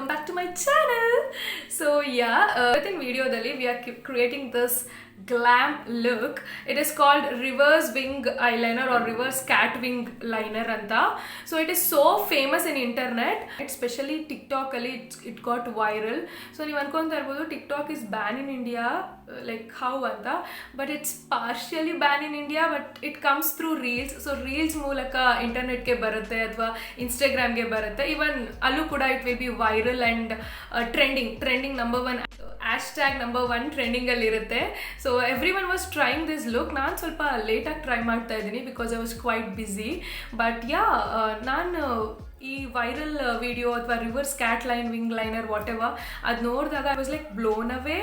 welcome back to my channel. So yeah, in video dali we are creating this glam look. It is called reverse wing eyeliner or reverse cat wing liner anta. So it is so famous in internet, especially TikTok ali it got viral. So you ankonta irbodu TikTok is banned in India, like how anta, but it's partially banned in India, but it comes through reels. So reels ಮೂಲಕ internet ಗೆ ಬರುತ್ತೆ ಅಥವಾ Instagram ಗೆ ಬರುತ್ತೆ. Even ಅಲ್ಲೂ ಕೂಡ it will be viral and trending number one. Hashtag number one trending ಅಲ್ಲಿ ಇರುತ್ತೆ. So everyone was trying this look. ನಾನು ಸ್ವಲ್ಪ ಲೇಟಾಗಿ ಟ್ರೈ ಮಾಡ್ತಾ ಇದ್ದೀನಿ because I was quite busy. But yeah, ನಾನು ಈ ವೈರಲ್ ವಿಡಿಯೋ ಅಥವಾ reverse cat line wing liner whatever ಅದು ನೋಡಿದಾಗ I was like blown away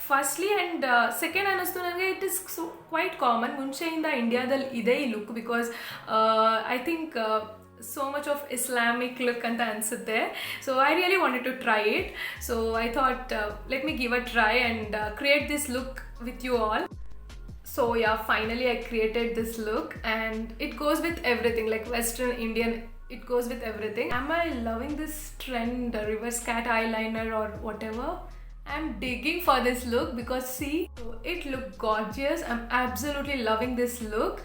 firstly and second ಅನ್ನಿಸ್ತು ನನಗೆ it is so quite common ಮುಂಚೆಯಿಂದ ಇಂಡಿಯಾದಲ್ಲಿ ಇದೆ ಈ look because I think so much of Islamic look anta ansutte. So I really wanted to try it. So I thought let me give a try and create this look with you all. So yeah, finally I created this look and it goes with everything, like Western, Indian, it goes with everything. Am I loving this trend, reverse cat eyeliner or whatever? I'm digging for this look because see, it looked gorgeous. I'm absolutely loving this look.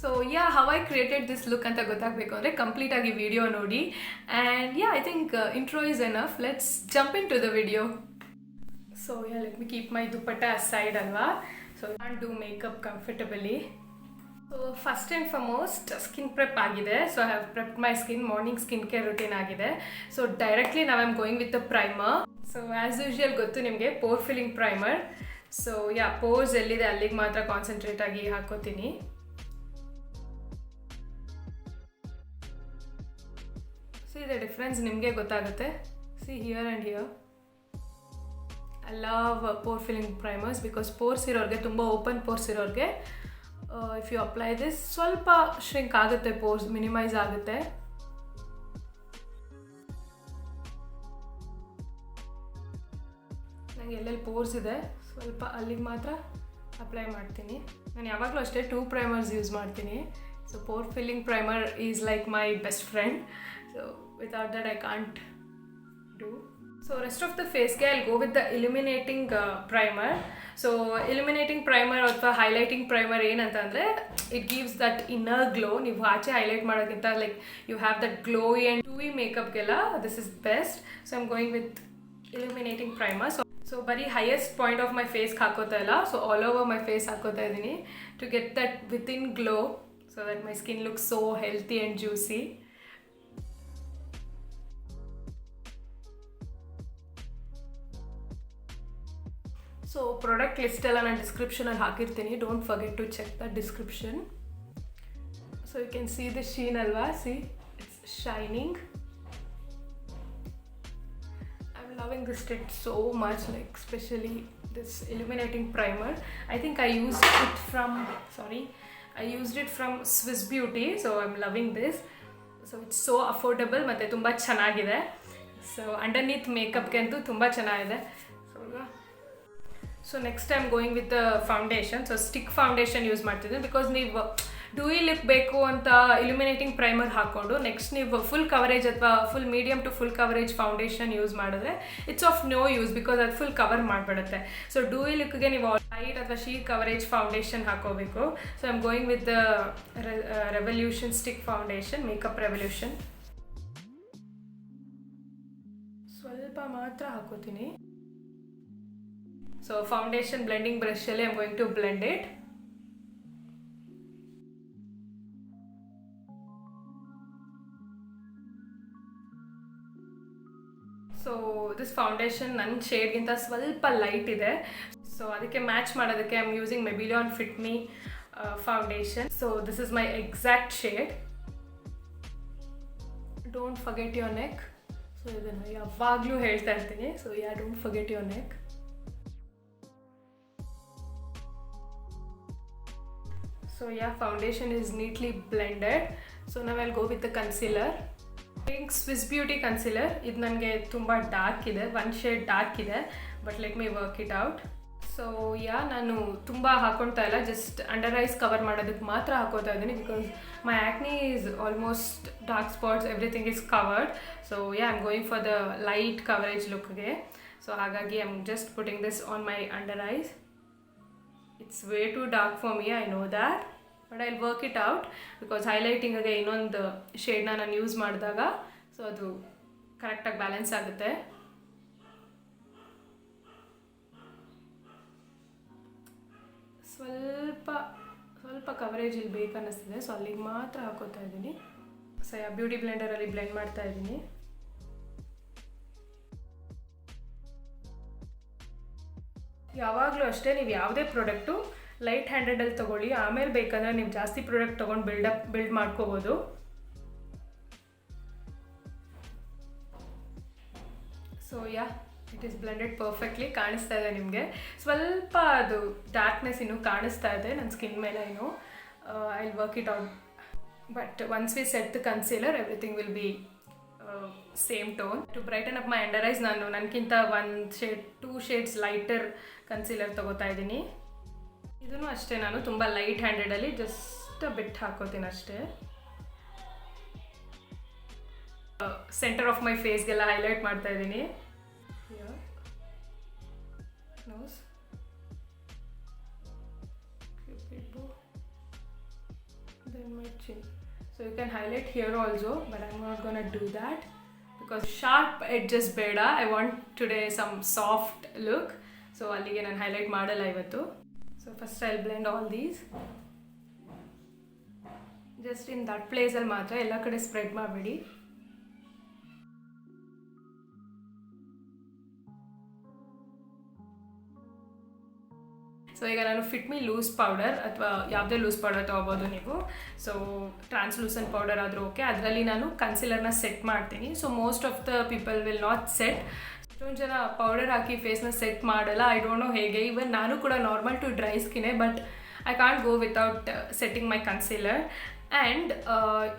So yeah, how I created this look anta gottagbeku andre complete agi video nodi. And yeah, I think intro is enough. Let's jump into the video. So yeah, let me keep my dupatta aside alva, so I can't do makeup comfortably. So first and foremost, skin prep agide. So I have prepped my skin, morning skincare routine agide. So directly now I'm going with the primer. So as usual gottu nimge pore filling primer. So yeah, pores ellide allige matra concentrate agi hakotini. See the difference nimge gottagutte. See here and here. I love pore filling primers because pores irorge tumba open pores irorge if you apply this swalpa shrink agutte, pores minimize agutte. ನಂಗೆ ಎಲ್ಲೆಲ್ಲಿ force ಇದೆ ಸ್ವಲ್ಪ ಅಲ್ಲಿಗೆ ಮಾತ್ರ apply ಮಾಡ್ತೀನಿ. ನಾನು ಯಾವಾಗಲೂ ಅಷ್ಟೇ 2 ಪ್ರೈಮರ್ಸ್ ಯೂಸ್ ಮಾಡ್ತೀನಿ. So pore filling primer is like my best friend. So without that I can't do. So rest of the face ge I'll go with the illuminating primer. So illuminating primer or highlighting primer ಏನಂತಂದರೆ it gives that inner glow. ನೀವು ಆಚೆ highlight ಮಾಡೋಕ್ಕಿಂತ like you have that glowy and dewy ಮೇಕಪ್ಗೆಲ್ಲ this is best. So I'm going with illuminating primer. So ಬರೀ highest point of my face ಹಾಕೋತಾ ಇಲ್ಲ, so all over my face ಹಾಕೋತಾ ಇದ್ದೀನಿ to get that within glow so that my skin looks so healthy and juicy. So product list ಎಲ್ಲ ನಾನು description ಅಲ್ಲಿ ಹಾಕಿರ್ತೀನಿ, don't forget to check the description. So you can see the sheen alva, see it's shining. I'm loving this tint so much, like especially this illuminating primer. I think I used it from Swiss Beauty, so I'm loving this. So it's so affordable ಮತ್ತೆ ತುಂಬ ಚೆನ್ನಾಗಿದೆ. So underneath makeup ಗೆ ಅಂತೂ ತುಂಬ ಚೆನ್ನಾಗಿದೆ. So next I'm going with the foundation. So stick foundation use ಮಾಡ್ತಿದ್ದೀನಿ because ನೀವು dewy lip ಬೇಕು ಅಂತ ಇಲ್ಯುಮಿನೇಟಿಂಗ್ ಪ್ರೈಮರ್ ಹಾಕ್ಕೊಂಡು ನೆಕ್ಸ್ಟ್ ನೀವು ಫುಲ್ ಕವರೇಜ್ ಅಥವಾ full medium to full coverage foundation use ಮಾಡಿದ್ರೆ it's of no use because ಅದು full cover ಮಾಡಿಬಿಡುತ್ತೆ. ಸೊ ಡ್ಯೂಯಿ ಲಿಪ್ಗೆ ನೀವು ಲೈಟ್ ಅಥವಾ ಶೀಟ್ ಕವರೇಜ್ ಫೌಂಡೇಶನ್ ಹಾಕೋಬೇಕು. So I am going with the revolution stick foundation, makeup revolution. ಸ್ವಲ್ಪ ಮಾತ್ರ ಹಾಕೋತೀನಿ. So foundation blending brush alli I'm going to blend it. So this foundation ನನ್ನ ಶೇಡ್ಗಿಂತ ಸ್ವಲ್ಪ ಲೈಟ್ ಇದೆ. ಸೊ ಅದಕ್ಕೆ ಮ್ಯಾಚ್ ಮಾಡೋದಕ್ಕೆ I'm using Maybelline Fit Me foundation. So this is my exact shade. Don't forget your neck. So ಇದನ್ನು ಯಾವಾಗಲೂ ಹೇಳ್ತಾ ಇರ್ತೀನಿ. So yeah, don't forget your neck. So yeah, foundation is neatly blended. So now I'll go with the concealer. Pink Swiss Beauty concealer. ಇದು ನನಗೆ ತುಂಬ dark ಇದೆ, 1 shade dark ಇದೆ, but let me work it out. So yeah ನಾನು ತುಂಬ ಹಾಕೊಳ್ತಾ ಇಲ್ಲ, just under ice cover ಮಾಡೋದಕ್ಕೆ ಮಾತ್ರ ಹಾಕೋತಾ ಇದ್ದೀನಿ because my acne is almost dark spots everything is covered. So yeah I am going for the light coverage ಲುಕ್ಗೆ. So ಹಾಗಾಗಿ I am just putting this on my under eyes. It's way too dark for me, I know that, but I will work it out because ಹೈಲೈಟಿಂಗ್ಗೆ ಇನ್ನೊಂದು ಶೇಡ್ನ ನಾನು use ಮಾಡಿದಾಗ so ಅದು ಕರೆಕ್ಟಾಗಿ balance ಆಗುತ್ತೆ. ಸ್ವಲ್ಪ ಕವರೇಜ್ ಇಲ್ಲಿ ಬೇಕನ್ನಿಸ್ತಿದೆ, ಸೊ ಅಲ್ಲಿಗೆ ಮಾತ್ರ ಹಾಕೋತಾ ಇದ್ದೀನಿ. ಸೊ ಬ್ಯೂಟಿ ಬ್ಲೆಂಡರಲ್ಲಿ ಬ್ಲೆಂಡ್ ಮಾಡ್ತಾ ಇದ್ದೀನಿ. ಯಾವಾಗಲೂ ಅಷ್ಟೇ, ನೀವು ಯಾವುದೇ ಪ್ರಾಡಕ್ಟು ಲೈಟ್ ಹ್ಯಾಂಡೆಡಲ್ಲಿ ತೊಗೊಳ್ಳಿ, ಆಮೇಲೆ ಬೇಕಂದರೆ ನೀವು ಜಾಸ್ತಿ ಪ್ರಾಡಕ್ಟ್ ತೊಗೊಂಡು ಬಿಲ್ಡ್ ಮಾಡ್ಕೋಬೋದು. So yeah it is blended perfectly. ಕಾಣಿಸ್ತಾ ಇದೆ ನಿಮಗೆ, ಸ್ವಲ್ಪ ಅದು ಡಾರ್ಕ್ನೆಸ್ ಇನ್ನೂ ಕಾಣಿಸ್ತಾ ಇದೆ ನನ್ನ ಸ್ಕಿನ್ ಮೇಲೆ. ಇನ್ನೂ I will work it out, but once we set the concealer everything will be same tone. To brighten up my under eyes ನಾನು ನನಗಿಂತ 2 ಶೇಡ್ಸ್ ಲೈಟರ್ ಕನ್ಸೀಲರ್ ತೊಗೋತಾ ಇದ್ದೀನಿ. ಇದೂ ಅಷ್ಟೇ, ನಾನು ತುಂಬ ಲೈಟ್ ಹ್ಯಾಂಡೆಡಲ್ಲಿ ಜಸ್ಟ್ ಬಿಟ್ಟು ಹಾಕೋತೀನಿ ಅಷ್ಟೇ. ಸೆಂಟರ್ ಆಫ್ ಮೈ ಫೇಸ್ಗೆಲ್ಲ ಹೈಲೈಟ್ ಮಾಡ್ತಾ ಇದ್ದೀನಿ. Nose, cupid bow, then my chin. So you can highlight here also, but I'm not gonna do that because sharp edges beda. I want today some soft look, so allige nan highlight madala ivattu. So first I'll blend all these, just in that place al matra, ella kade spread mabedi. So ಈಗ ನಾನು fit ಮಿ loose powder ಅಥವಾ ಯಾವುದೇ loose powder ತೊಗೋಬೋದು ನೀವು. So translucent powder ಆದರೂ okay, ಅದರಲ್ಲಿ ನಾನು ಕನ್ಸಿಲರ್ನ ಸೆಟ್ ಮಾಡ್ತೀನಿ. So most of the people will not set. ಎಷ್ಟೊಂದು ಜನ ಪೌಡರ್ ಹಾಕಿ ಫೇಸ್ನ ಸೆಟ್ ಮಾಡಲ್ಲ, ಐ ಡೋಂಟ್ ನೋ ಹೇಗೆ. ಈವನ್ ನಾನು ಕೂಡ ನಾರ್ಮಲ್ ಟು ಡ್ರೈ ಸ್ಕಿನ್ನೇ, but I can't go without setting my concealer. And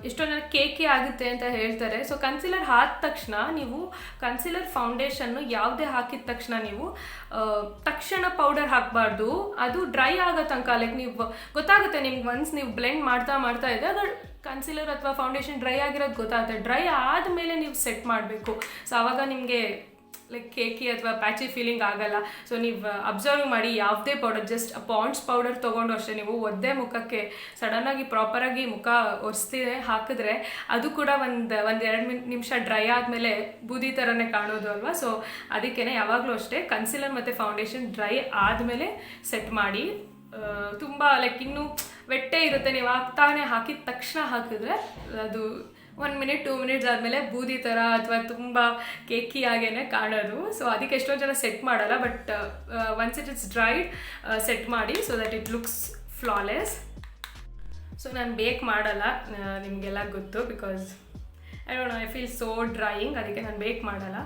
ಎಷ್ಟೊಂದು ಜನ ಕೇಕಿ ಆಗುತ್ತೆ ಅಂತ ಹೇಳ್ತಾರೆ. ಸೊ ಕನ್ಸಿಲರ್ ಹಾಕಿದ ತಕ್ಷಣ ನೀವು ಕನ್ಸಿಲರ್ ಫೌಂಡೇಶನ್ನು ಯಾವುದೇ ಹಾಕಿದ ತಕ್ಷಣ ನೀವು ತಕ್ಷಣ ಪೌಡರ್ ಹಾಕಬಾರ್ದು. ಅದು ಡ್ರೈ ಆಗೋ ತನಕ, ಲೈಕ್ ನೀವು ಗೊತ್ತಾಗುತ್ತೆ ನಿಮ್ಗೆ ಒನ್ಸ್ ನೀವು ಬ್ಲೆಂಡ್ ಮಾಡ್ತಾ ಇದೆ ಅದು ಕನ್ಸಿಲರ್ ಅಥವಾ ಫೌಂಡೇಶನ್ ಡ್ರೈ ಆಗಿರೋದು ಗೊತ್ತಾಗುತ್ತೆ. ಡ್ರೈ ಆದಮೇಲೆ ನೀವು ಸೆಟ್ ಮಾಡಬೇಕು. ಸೊ ಆವಾಗ ನಿಮಗೆ ಲೈಕ್ ಕೇಕಿ ಅಥವಾ ಪ್ಯಾಚಿ ಫೀಲಿಂಗ್ ಆಗಲ್ಲ. ಸೊ ನೀವು ಅಬ್ಸರ್ವ್ ಮಾಡಿ, ಯಾವುದೇ ಪೌಡರ್ ಜಸ್ಟ್ ಪಾಂಡ್ಸ್ ಪೌಡರ್ ತೊಗೊಂಡು ಅಷ್ಟೇ ನೀವು ಒದ್ದೆ ಮುಖಕ್ಕೆ ಸಡನ್ನಾಗಿ ಪ್ರಾಪರಾಗಿ ಮುಖ ಒರೆಸ್ತಿದೆ ಹಾಕಿದ್ರೆ ಅದು ಕೂಡ ಒಂದು 2 ನಿಮಿಷ ಡ್ರೈ ಆದಮೇಲೆ ಬೂದಿ ಥರನೇ ಕಾಣೋದು ಅಲ್ವಾ. ಸೊ ಅದಕ್ಕೇ ಯಾವಾಗಲೂ ಅಷ್ಟೇ ಕನ್ಸಿಲರ್ ಮತ್ತು ಫೌಂಡೇಶನ್ ಡ್ರೈ ಆದಮೇಲೆ ಸೆಟ್ ಮಾಡಿ. ತುಂಬ ಲೈಕ್ ಇನ್ನೂ ವೆಟ್ಟೇ ಇರುತ್ತೆ, ನೀವು ಹಾಕಿದ ತಕ್ಷಣ ಹಾಕಿದ್ರೆ ಅದು 1 ಮಿನಿಟ್ 2 ಮಿನಿಟ್ಸ್ ಆದಮೇಲೆ ಬೂದಿ ಥರ ಅಥವಾ ತುಂಬ ಕೇಕಿ ಆಗೇ ಕಾಣೋದು. ಸೊ ಅದಕ್ಕೆ ಎಷ್ಟೋ ಜನ ಸೆಟ್ ಮಾಡಲ್ಲ, but once it is dried set ಮಾಡಿ so that it looks flawless. So ನಾನು ಬೇಕ್ ಮಾಡಲ್ಲ, ನಿಮಗೆಲ್ಲ ಗೊತ್ತು, because I don't know, I feel so drying, ಅದಕ್ಕೆ ನಾನು ಬೇಕ್ ಮಾಡಲ್ಲ.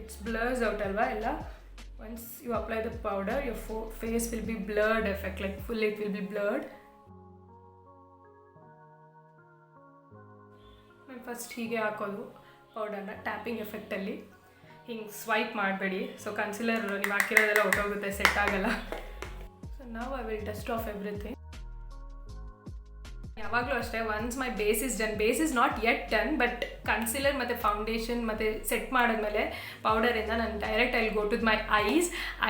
ಇಟ್ಸ್ ಬ್ಲರ್ಸ್ ಔಟ್ ಅಲ್ವಾ ಎಲ್ಲ. Once you apply the powder, your face will be blurred effect, like full it will be blurred. ನಾನು ಫಸ್ಟ್ ಹೀಗೆ ಹಾಕೋದು ಪೌಡರ್ನ ಟ್ಯಾಪಿಂಗ್ ಎಫೆಕ್ಟಲ್ಲಿ, ಹಿಂಗೆ ಸ್ವೈಪ್ ಮಾಡಬೇಡಿ. ಸೊ ಕನ್ಸಿಲರ್ ನೀವು ಹಾಕಿರೋದೆಲ್ಲ ಹೊಟ್ಟೋಗುತ್ತೆ, ಸೆಟ್ ಆಗಲ್ಲ. ಸೊ ನಾವು I will dust off everything. ಯಾವಾಗಲೂ ಅಷ್ಟೇ, once my base is done, base is not yet done, but concealer ಮತ್ತು ಫೌಂಡೇಶನ್ ಮತ್ತು ಸೆಟ್ ಮಾಡಿದ್ಮೇಲೆ ಪೌಡರಿಂದ ನಾನು direct I will go to my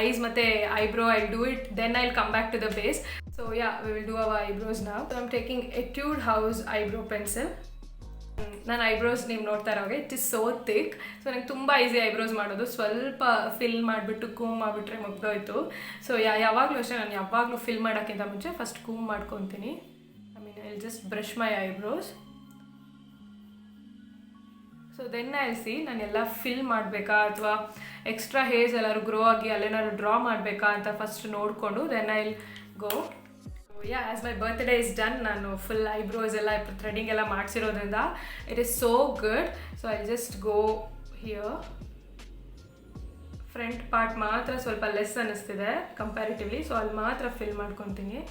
eyes ಮತ್ತು eyebrow. I do it, then I will come back to the base. So yeah we will do our eyebrows now. So I am taking Etude house eyebrow pencil. ನಾನು eyebrows ನೀವು ನೋಡ್ತಾ ಇರೋಗೆ it is so thick. So ನನಗೆ ತುಂಬ easy eyebrows ಮಾಡೋದು, ಸ್ವಲ್ಪ fill ಮಾಡಿಬಿಟ್ಟು ಕೂಮ್ ಮಾಡಿಬಿಟ್ರೆ ಮುಗ್ದೋಯ್ತು. ಸೊ ಯಾವಾಗಲೂ ಅಷ್ಟೇ, ನಾನು ಯಾವಾಗಲೂ ಫಿಲ್ ಮಾಡೋಕ್ಕಿಂತ ಮುಂಚೆ ಫಸ್ಟ್ ಕೂಮ್ ಮಾಡ್ಕೊತೀನಿ. I'll just brush my eyebrows. So then I'll see ನಾನೆಲ್ಲ ಫಿಲ್ ಮಾಡಬೇಕಾ ಅಥವಾ ಎಕ್ಸ್ಟ್ರಾ ಹೇರ್ಸ್ ಎಲ್ಲರೂ ಗ್ರೋ ಆಗಿ ಅಲ್ಲೇನಾದ್ರು ಡ್ರಾ ಮಾಡಬೇಕಾ ಅಂತ ಫಸ್ಟ್ ನೋಡಿಕೊಂಡು then I'll go. Yeah as my birthday is done, ನಾನು ಫುಲ್ ಐಬ್ರೋಸ್ ಎಲ್ಲ ಥ್ರೆಡಿಂಗ್ ಎಲ್ಲ ಮಾಡಿಸಿರೋದ್ರಿಂದ it is so good. So I just go here. Front part ಮಾತ್ರ ಸ್ವಲ್ಪ ಲೆಸ್ ಅನ್ನಿಸ್ತಿದೆ ಕಂಪ್ಯಾರಿಟಿವ್ಲಿ, ಸೊ ಅಲ್ಲಿ ಮಾತ್ರ ಫಿಲ್ ಮಾಡ್ಕೊತೀನಿ.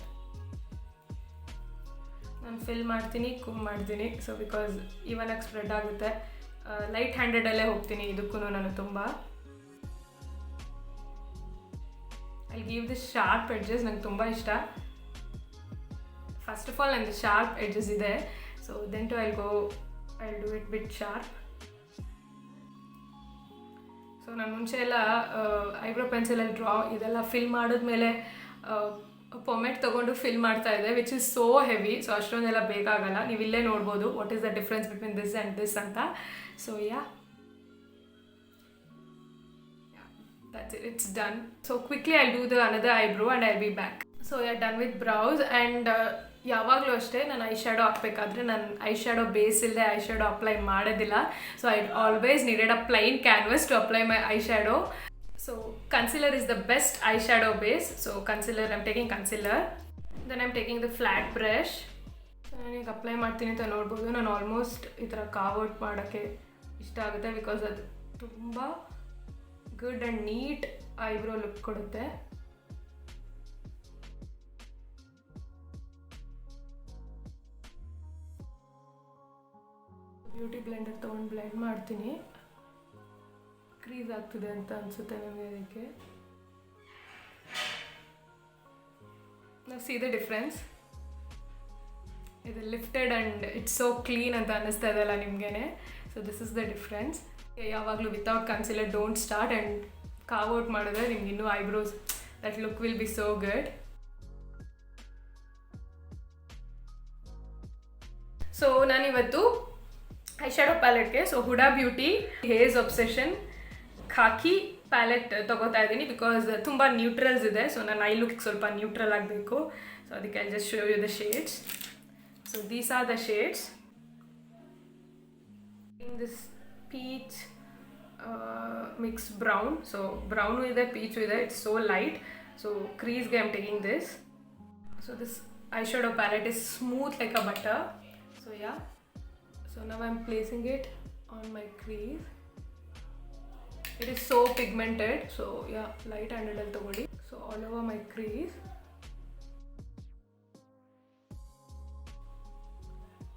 ನಾನು ಫಿಲ್ ಮಾಡ್ತೀನಿ, ಕೂಮ್ ಮಾಡ್ತೀನಿ. ಸೊ ಬಿಕಾಸ್ ಇವನಾಗಿ ಸ್ಪ್ರೆಡ್ ಆಗುತ್ತೆ. ಲೈಟ್ ಹ್ಯಾಂಡೆಡಲ್ಲೇ ಹೋಗ್ತೀನಿ ಇದಕ್ಕೂ ನಾನು ತುಂಬ. I give this sharp edges, ನಂಗೆ ತುಂಬ ಇಷ್ಟ. ಫಸ್ಟ್ ಆಫ್ ಆಲ್ ನಂದು ಶಾರ್ಪ್ ಎಡ್ಜಸ್ ಇದೆ, so then too I do it bit sharp. So ನಾನು ಮುಂಚೆ ಎಲ್ಲ ಐಬ್ರೋ ಪೆನ್ಸಿಲಲ್ಲಿ ಇದೆಲ್ಲ ಫಿಲ್ ಮಾಡಿದ್ಮೇಲೆ ಪೊಮೆಟ್ ತೊಗೊಂಡು ಫಿಲ್ ಮಾಡ್ತಾ ಇದ್ದೆ, which is so heavy. So ಅಷ್ಟೊಂದೆಲ್ಲ ಬೇಕಾಗಲ್ಲ. ನೀವು ಇಲ್ಲೇ ನೋಡ್ಬೋದು what is the difference between this and this ಅಂತ. So that's it, it's done. So quickly I'll do the another eyebrow and I'll be back. So done with brows. And ಯಾವಾಗಲೂ ಅಷ್ಟೇ ನಾನು eye shadow ಹಾಕಬೇಕಾದ್ರೆ ನಾನು eye shadow base ಇಲ್ಲದೆ eye shadow apply ಮಾಡೋದಿಲ್ಲ. So I always needed a plain canvas to apply my eye shadow. So concealer is the best eyeshadow base. So concealer, I'm taking concealer. Then I'm taking the flat brush. So ನಾನೀಗ apply ಮಾಡ್ತೀನಿ ಅಂತ ನೋಡ್ಬೋದು. ನಾನು almost ಈ ಥರ ಕಾವೌಟ್ ಮಾಡೋಕ್ಕೆ ಇಷ್ಟ ಆಗುತ್ತೆ, ಬಿಕಾಸ್ ಅದು ತುಂಬ good and neat eyebrow look ಕೊಡುತ್ತೆ. ಬ್ಯೂಟಿ ಬ್ಲೆಂಡರ್ ತೊಗೊಂಡು ಬ್ಲೆಂಡ್ ಮಾಡ್ತೀನಿ. ಕ್ರೀಸ್ ಆಗ್ತಿದೆ ಅಂತ ಅನಿಸುತ್ತೆ ನನಗೆ. ಅದಕ್ಕೆ ನಾವು ಸಿ ದ ಡಿಫ್ರೆನ್ಸ್. ಇದು lifted and it's so clean ಅಂತ ಅನ್ನಿಸ್ತಾ ಇದೆಯಲ್ಲ ನಿಮಗೇನೆ. So this is the difference. ಯಾವಾಗಲೂ without concealer don't start, and cutout ಮಾಡಿದ್ರೆ ನಿಮ್ಗೆ ಇನ್ನೂ eyebrows that look will be so good. So ನಾನಿವತ್ತು ಐ ಶ್ಯಾಡೋ ಪ್ಯಾಲೆಟ್ಗೆ Huda beauty haze obsession khaki palette ತೊಗೋತಾ ಇದ್ದೀನಿ, ಬಿಕಾಸ್ ತುಂಬ ನ್ಯೂಟ್ರಲ್ಸ್ ಇದೆ. ಸೊ ನನ್ನ ಐ ಲುಕ್ ಸ್ವಲ್ಪ ನ್ಯೂಟ್ರಲ್ ಆಗಬೇಕು. ಸೊ ಅದಕ್ಕೆ I just show you the shades. So these are the shades. In this peach mix brown. So brown ಇದೆ, peach ಇದೆ. It's so light. ಸೊ ಕ್ರೀಸ್ಗೆ I am taking this. So this eye shadow palette is smooth like a butter. So So now I'm placing it on my crease. It is so pigmented. So light handed al tagoli. So all over my crease.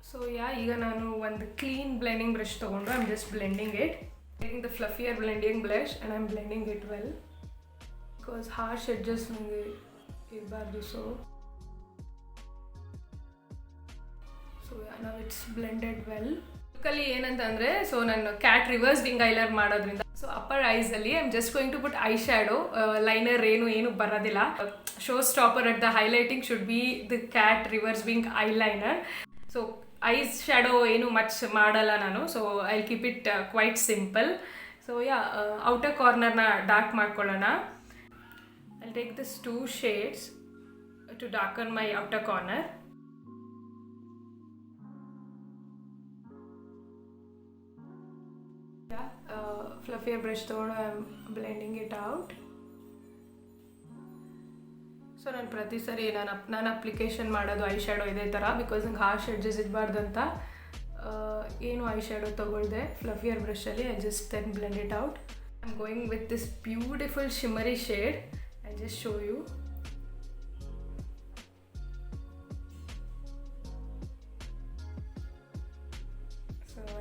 So ಈಗ ನಾನು ಒಂದು clean blending brush ತಗೊಂಡು I'm just blending it. Taking the fluffier blending brush and I'm blending it well, because harsh edges ನನಗೆ ಇರಬಾರ್ದು. So now it's blended well. ಲುಕ್ಕಲ್ಲಿ ಏನಂತಂದರೆ, so ನಾನು cat reverse wing eyeliner ಮಾಡೋದ್ರಿಂದ ಸೊ ಅಪ್ಪರ್ ಐಸಲ್ಲಿ I am just going to put eye shadow. Liner ಏನು ಬರೋದಿಲ್ಲ. Show stopper at the highlighting should be the cat reverse wing eyeliner. So eyes shadow ಏನು much ಮಾಡಲ್ಲ ನಾನು. So I keep it quite simple. So outer ಕಾರ್ನರ್ನ dark ಮಾಡ್ಕೊಳ್ಳೋಣ. I take this 2 shades to darken my outer corner. Fluffier brush ತೊಗೊಂಡು I am blending it out. So ನಾನು ಪ್ರತಿ ಸರಿ ನಾನು ಅಪ್ಲಿಕೇಶನ್ ಮಾಡೋದು ಐ ಶ್ಯಾಡೋ ಇದೇ ಥರ, ಬಿಕಾಸ್ ನಂಗೆ ಹಾರ್ಶ್ ಎಡ್ಜಸ್ ಇರಬಾರ್ದು ಅಂತ ಏನು ಐ ಶ್ಯಾಡೋ ತೊಗೊಳ್ದೆ ಫ್ಲಫಿಯರ್ ಬ್ರಷಲ್ಲಿ. I just then blend it out. I am going with this beautiful shimmery shade. I just show you.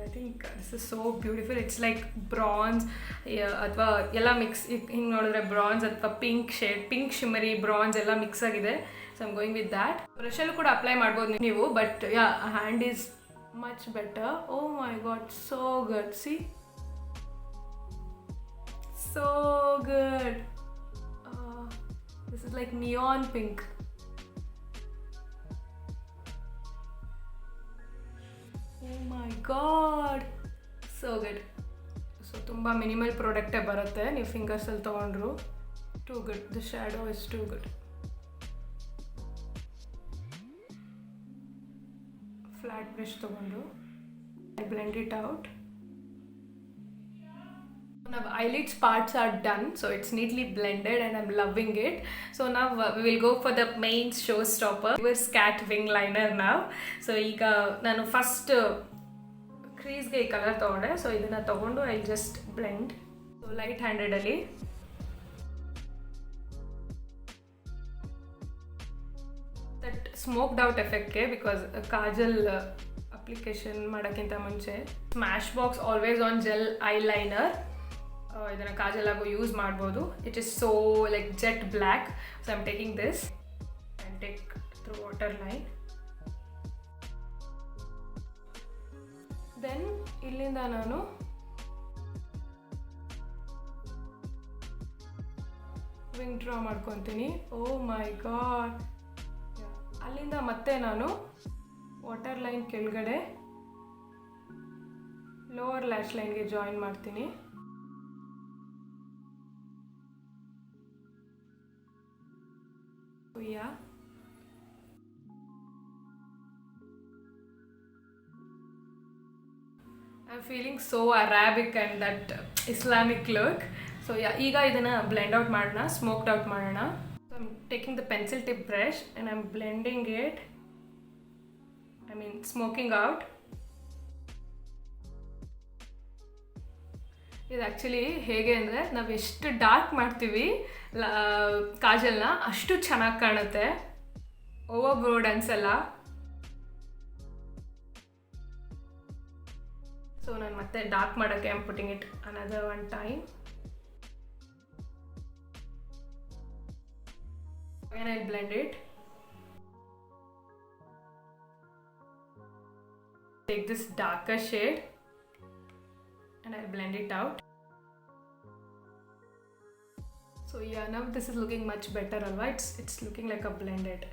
I think this is so beautiful. It's like bronze ಅಥವಾ ಎಲ್ಲ mix. ಹಿಂಗೆ ನೋಡಿದ್ರೆ bronze ಅಥವಾ pink shade, pink shimmery bronze ಎಲ್ಲ mix ಆಗಿದೆ. So I'm going with that. ಬ್ರಷಲ್ಲೂ ಕೂಡ apply ಮಾಡ್ಬೋದು ನೀವು, but hand is much better. Oh my god, so good. See, so good. This is like neon pink. Oh my god, so good. So ತುಂಬ minimal ಪ್ರಾಡಕ್ಟೇ ಬರುತ್ತೆ ನೀವು ಫಿಂಗರ್ಸಲ್ಲಿ ತೊಗೊಂಡ್ರು. Too good. The shadow is too good. Flat brush ತೊಗೊಂಡು I blend it out. Now eyelids parts are done, so it's neatly blended and I'm loving it. So now we will go for the main showstopper, reverse cat wing liner now. So ಈಗ ನಾನು first ಕ್ರೀಸ್ಗೆ ಈ colour ತೊಗೊಂಡೆ. So ಇದನ್ನು ತೊಗೊಂಡು I just blend. So light ಹ್ಯಾಂಡೆಡಲ್ಲಿ that smoked out ಎಫೆಕ್ಟ್ಗೆ, because kajal application ಮಾಡೋಕ್ಕಿಂತ ಮುಂಚೆ Smashbox always on gel eyeliner, ಇದನ್ನು ಕಾಜಲಾಗೂ ಯೂಸ್ ಮಾಡ್ಬೋದು. It is so like jet black. So I am taking this and take through water line. Then ಇಲ್ಲಿಂದ ನಾನು wing draw ಮಾಡ್ಕೊತೀನಿ. Oh my god. ಅಲ್ಲಿಂದ ಮತ್ತೆ ನಾನು ವಾಟರ್ ಲೈನ್ ಕೆಳಗಡೆ ಲೋವರ್ ಲ್ಯಾಶ್ ಲೈನ್ಗೆ ಜಾಯಿನ್ ಮಾಡ್ತೀನಿ. Yeah I'm feeling so Arabic and that Islamic look. So yeah, ಈಗ ಇದನ್ನು ಬ್ಲೆಂಡ್ ಔಟ್ ಮಾಡೋಣ, ಸ್ಮೋಕ್ಡ್ ಔಟ್ ಮಾಡೋಣ. So I'm taking the pencil tip brush and I'm blending it, smoking out. ಇದು actually ಹೇಗೆ ಅಂದರೆ, ನಾವು ಎಷ್ಟು ಡಾರ್ಕ್ ಮಾಡ್ತೀವಿ ಕಾಜಲ್ನ ಅಷ್ಟು ಚೆನ್ನಾಗಿ ಕಾಣುತ್ತೆ, ಓವರ್ ಬ್ರೋಡ್ ಅನ್ಸಲ್ಲ. ಸೊ ನಾನು ಮತ್ತೆ ಡಾರ್ಕ್ ಮಾಡೋಕ್ಕೆ I am putting it another one time. Again I'll blend it. Take this darker shade and I'll blend it out. So yeah, now this is looking much better, alva. It's looking like a blended.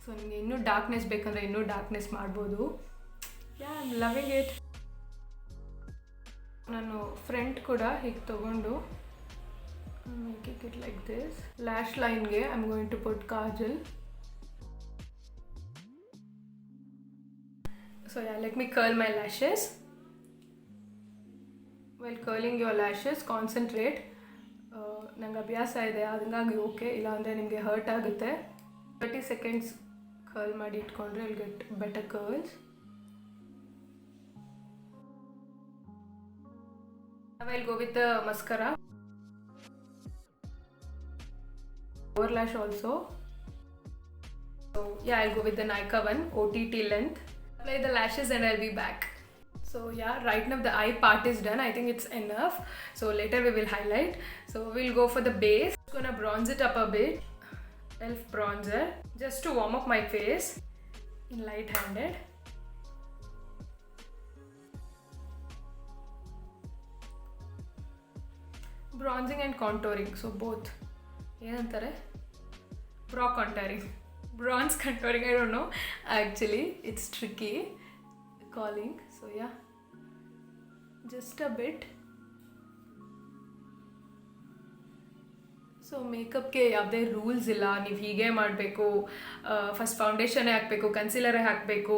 So ನಿಮಗೆ ಇನ್ನೂ darkness ಬೇಕಂದರೆ ಇನ್ನೂ darkness ಮಾಡ್ಬೋದು. Yeah I am loving it. ನಾನು front ಕೂಡ ಹೀಗೆ ತೊಗೊಂಡು making it like this. Lash ಲೈನ್ಗೆ I am going to put kajal. So yeah, let me curl my lashes. Well curling your lashes concentrate. ನಂಗೆ ಅಭ್ಯಾಸ ಇದೆ, ಹಂಗಾಗಿ ಓಕೆ, ಇಲ್ಲಾಂದರೆ ನಿಮಗೆ ಹರ್ಟ್ ಆಗುತ್ತೆ. 30 seconds ಕರ್ಲ್ ಮಾಡಿ ಇಟ್ಕೊಂಡ್ರೆ will get better curls. Now I'll go with the mascara. Lower lash also. So yeah, I'll go with the Nykaa one, OTT length. Apply the lashes and I'll be back. So yeah, right now the eye part is done. I think it's enough. So later we will highlight. So we'll go for the base. I'm gonna bronze it up a bit. Elf bronzer just to warm up my face in light handed. Bronzing and contouring, so both. ಏನಂತಾರೆ, ಬ್ರಾ contouring, bronze contouring, I don't know actually, it's tricky calling. So yeah, just a bit. So ಮೇಕಪ್ಗೆ ಯಾವುದೇ rules ಇಲ್ಲ, ನೀವು ಹೀಗೆ ಮಾಡಬೇಕು, first ಫೌಂಡೇಶನ್ನೇ ಹಾಕಬೇಕು, ಕನ್ಸೀಲರೇ ಹಾಕಬೇಕು,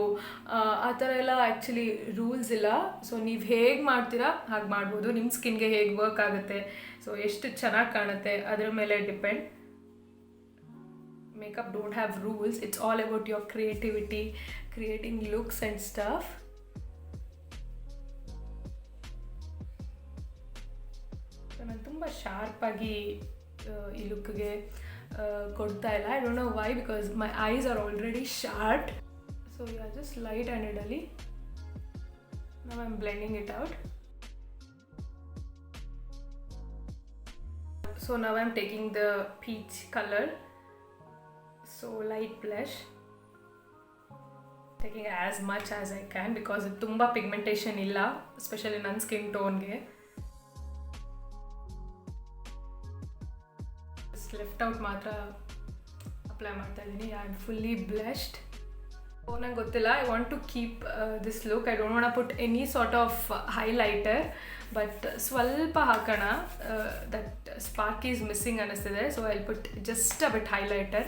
ಆ ಥರ ಎಲ್ಲ ಆ್ಯಕ್ಚುಲಿ ರೂಲ್ಸ್ ಇಲ್ಲ. ಸೊ ನೀವು ಹೇಗೆ ಮಾಡ್ತೀರಾ ಹಾಗೆ ಮಾಡ್ಬೋದು. ನಿಮ್ಮ ಸ್ಕಿನ್ಗೆ ಹೇಗೆ ವರ್ಕ್ ಆಗುತ್ತೆ, ಸೊ ಎಷ್ಟು ಚೆನ್ನಾಗಿ ಕಾಣುತ್ತೆ ಅದರ ಮೇಲೆ depend. Makeup don't have rules, it's all about your creativity, creating looks and stuff. ನಾನು ತುಂಬ ಶಾರ್ಪಾಗಿ ಈ ಲುಕ್ಗೆ ಕೊಡ್ತಾ ಇಲ್ಲ. I don't know why, because my eyes are already sharp. So yeah, just light handedly now I am blending it out. So now I am taking the peach colour, so light blush, taking as much as I can, because ಇದು ತುಂಬ pigmentation ಇಲ್ಲ, especially ನನ್ನ skin ಟೋನ್ಗೆ. Left out ಮಾತ್ರ apply ಮಾಡ್ತಾ ಇದ್ದೀನಿ. I am fully blushed. ನಂಗೆ ಗೊತ್ತಿಲ್ಲ, I want to keep this look. I don't want put any sort of highlighter, but ಸ್ವಲ್ಪ ಹಾಕೋಣ. ದಟ್ ಸ್ಪಾರ್ಕ್ ಈಸ್ ಮಿಸ್ಸಿಂಗ್ ಅನ್ನಿಸ್ತಿದೆ. So I put just a bit highlighter.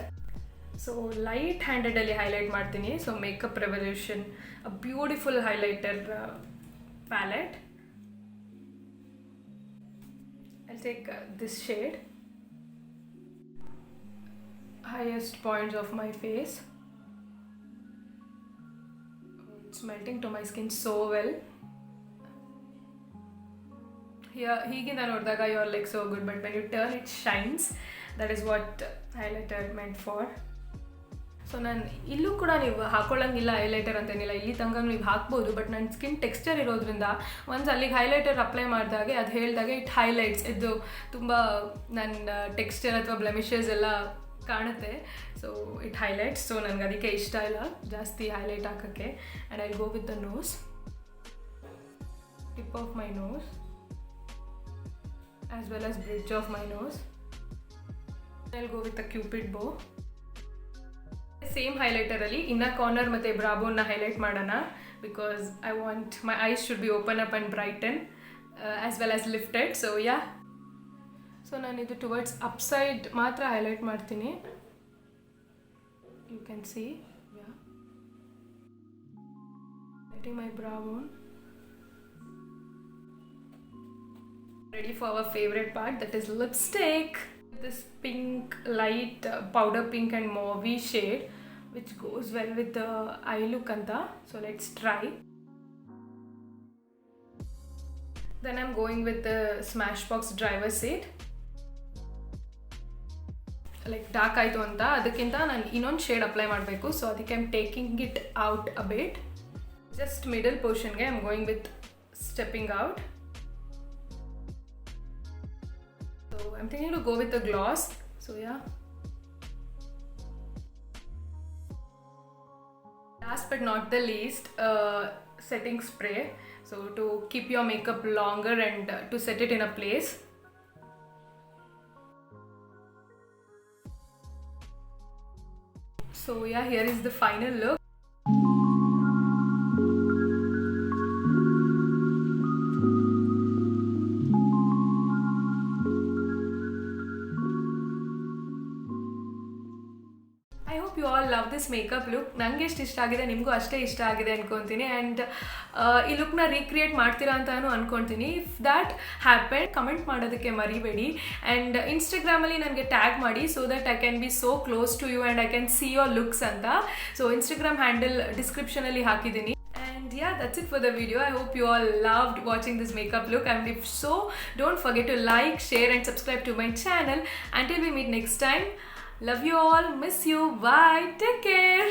So light handedly highlight ಮಾಡ್ತೀನಿ. So makeup revolution, a beautiful highlighter palette. I take this shade, highest points of my face. It's melting to my skin so well. Here ಹೀಗಿಂದ ನೋಡಿದಾಗ you are like so good, but when you turn it shines. That is what highlighter meant for. So ನಾನು ಇಲ್ಲೂ ಕೂಡ ನೀವು ಹಾಕೊಳ್ಳೋಂಗಿಲ್ಲ highlighter ಅಂತೇನಿಲ್ಲ, ಇಲ್ಲಿ ತನಕ ನೀವು ಹಾಕ್ಬೋದು. ಬಟ್ ನನ್ನ ಸ್ಕಿನ್ ಟೆಕ್ಸ್ಚರ್ ಇರೋದ್ರಿಂದ ಒನ್ಸ್ ಅಲ್ಲಿಗೆ ಹೈಲೈಟರ್ ಅಪ್ಲೈ ಮಾಡಿದಾಗೆ ಅದು ಹೇಳಿದಾಗೆ ಇಟ್ ಹೈಲೈಟ್ಸ್, ಇದು ತುಂಬ ನನ್ನ ಟೆಕ್ಸ್ಚರ್ ಅಥವಾ ಬ್ಲೆಮಿಷಸ್ ಎಲ್ಲ ಕಾಣುತ್ತೆ. So it highlights. ಸೊ ನನಗೆ ಅದಕ್ಕೆ ಇಷ್ಟ ಇಲ್ಲ ಜಾಸ್ತಿ ಹೈಲೈಟ್ ಹಾಕೋಕ್ಕೆ. And I go with the nose, tip of my nose as well as bridge of my nose. I'll go with the cupid bow. Same highlighter alli inner corner ಮತ್ತೆ brow bone na highlight ಮಾಡೋಣ, because I want my eyes should be open up and brighten as well as lifted. So yeah, so ನಾನು ಇದು towards upside ಮಾತ್ರ highlight ಮಾಡ್ತೀನಿ. You can see, yeah, letting my brow bone. Ready for our favorite part, that is lipstick. This pink, light powder pink and mauve shade, which goes well with the eye look anta. So let's try. Then I'm going with the Smashbox driver shade. Like dark aitu anta adakinta ನಾನು ಇನ್ನೊಂದು shade apply ಮಾಡಬೇಕು. So ಅದಕ್ಕೆ I'm taking it out a bit. Just middle portion ಗೆ I'm going with stepping out. So I'm thinking to go with the gloss. So yeah. Last but not the least, setting spray. So to keep your makeup longer and to set it in a place. So yeah, here is the final look. I hope you all love this makeup look. ನನಗೆ ಎಷ್ಟು ಇಷ್ಟ ಆಗಿದೆ ನಿಮಗೂ ಅಷ್ಟೇ ಇಷ್ಟ ಆಗಿದೆ ಅನ್ಕೊತೀನಿ. And ಈ ಲುಕ್ನ ರೀಕ್ರಿಯೇಟ್ ಮಾಡ್ತೀರಾ ಅಂತಾನು ಅನ್ಕೊತೀನಿ. ಇಫ್ ದ್ಯಾಟ್ ಹ್ಯಾಪನ್ ಕಮೆಂಟ್ ಮಾಡೋದಕ್ಕೆ ಮರಿಬೇಡಿ. ಆ್ಯಂಡ್ ಇನ್ಸ್ಟಾಗ್ರಾಮಲ್ಲಿ ನನಗೆ ಟ್ಯಾಗ್ ಮಾಡಿ, so that I can be so close to you and I can see your looks ಅಂತ. ಸೊ ಇನ್ಸ್ಟಾಗ್ರಾಮ್ ಹ್ಯಾಂಡಲ್ ಡಿಸ್ಕ್ರಿಪ್ಷನಲ್ಲಿ ಹಾಕಿದ್ದೀನಿ. And yeah, that's it for the video. I hope you all loved watching this makeup look, and if so, don't forget to like, share and subscribe to my channel. Until we meet next time, love you all, miss you, bye, take care.